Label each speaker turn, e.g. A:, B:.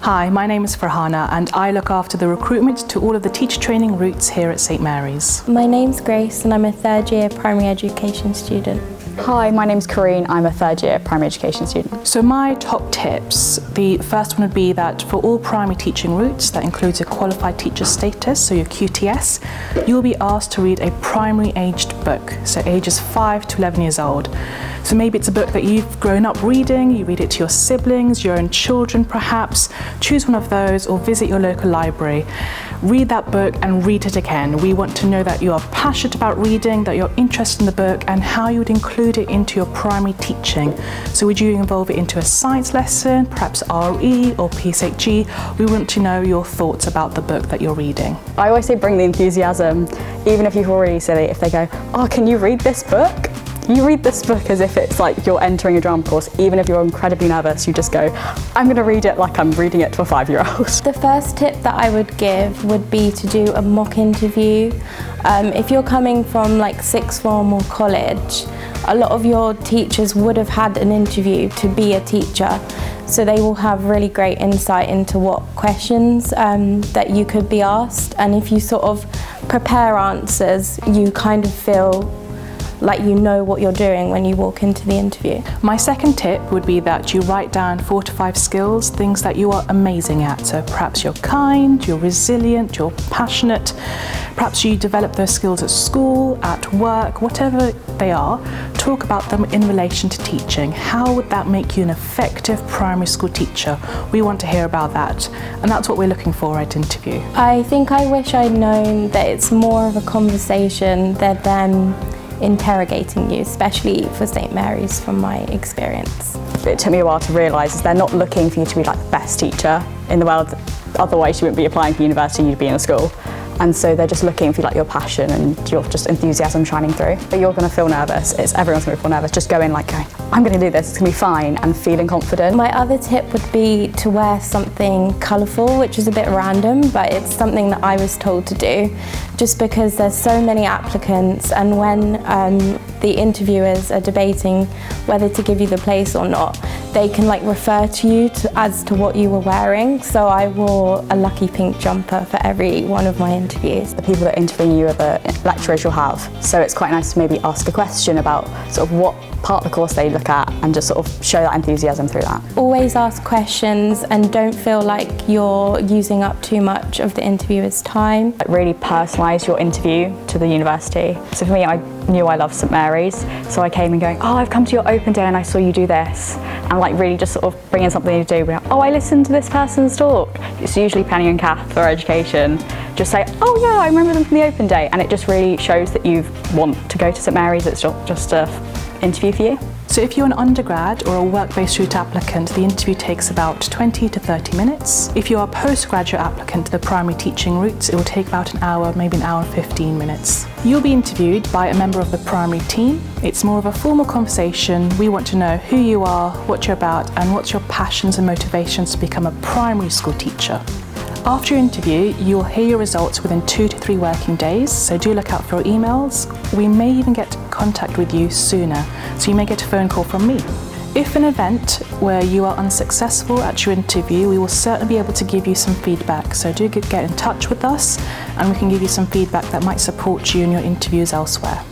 A: Hi, my name is Farhana and I look after the recruitment to all of the teacher training routes here at St Mary's.
B: My name's Grace and I'm a third year primary education student.
C: Hi, my name's Corrine. I'm a third year primary education student.
A: So my top tips, the first one would be that for all primary teaching routes, that includes a qualified teacher status, so your QTS, you will be asked to read a primary aged book, so ages 5 to 11 years old. So maybe it's a book that you've grown up reading, you read it to your siblings, your own children perhaps. Choose one of those or visit your local library. Read that book and read it again. We want to know that you are passionate about reading, that you're interested in the book and how you would include it into your primary teaching. So would you involve it into a science lesson, perhaps RE or PSHE? We want to know your thoughts about the book that you're reading.
C: I always say bring the enthusiasm, even if you've already said it, if they go, oh, can you read this book? You read this book as if it's like you're entering a drama course. Even if you're incredibly nervous, you just go, I'm going to read it like I'm reading it to a 5-year-old.
B: The first tip that I would give would be to do a mock interview. If you're coming from like sixth form or college, a lot of your teachers would have had an interview to be a teacher. So they will have really great insight into what questions that you could be asked. And if you sort of prepare answers, you kind of feel like you know what you're doing when you walk into the interview.
A: My second tip would be that you write down 4 to 5 skills, things that you are amazing at. So perhaps you're kind, you're resilient, you're passionate. Perhaps you develop those skills at school, at work, whatever they are. Talk about them in relation to teaching. How would that make you an effective primary school teacher? We want to hear about that. And that's what we're looking for at interview.
B: I think I wish I'd known that it's more of a conversation than interrogating you, especially for St Mary's from my experience.
C: It took me a while to realise they're not looking for you to be like the best teacher in the world, otherwise you wouldn't be applying for university, you'd be in a school. And so they're just looking for like your passion and your just enthusiasm shining through. But you're going to feel nervous, everyone's going to feel nervous, just go in like going, I'm going to do this, it's going to be fine, and feeling confident.
B: My other tip would be to wear something colourful, which is a bit random, but it's something that I was told to do, just because there's so many applicants, and when the interviewers are debating whether to give you the place or not, they can like refer to you as to what you were wearing. So I wore a lucky pink jumper for every one of my interviews.
C: The people that are interviewing you are the lecturers you'll have, so it's quite nice to maybe ask a question about sort of what part of the course they look at and just sort of show that enthusiasm through that.
B: Always ask questions and don't feel like you're using up too much of the interviewer's time.
C: Really personalise your interview to the university. So for me, I knew I loved St Mary's, so I came and going, oh, I've come to your open day and I saw you do this. And like really just sort of bring in something to do. Like, oh, I listened to this person's talk. It's usually Penny and Kath for education. Just say, oh yeah, I remember them from the open day. And it just really shows that you want to go to St Mary's. It's not just a interview for you.
A: So if you're an undergrad or a work-based route applicant, the interview takes about 20 to 30 minutes. If you're a postgraduate applicant to the primary teaching routes, it will take about an hour, maybe an hour and 15 minutes. You'll be interviewed by a member of the primary team. It's more of a formal conversation. We want to know who you are, what you're about, and what's your passions and motivations to become a primary school teacher. After your interview, you'll hear your results within 2 to 3 working days, so do look out for your emails. We may even get in contact with you sooner, so you may get a phone call from me. If an event where you are unsuccessful at your interview, we will certainly be able to give you some feedback, so do get in touch with us and we can give you some feedback that might support you in your interviews elsewhere.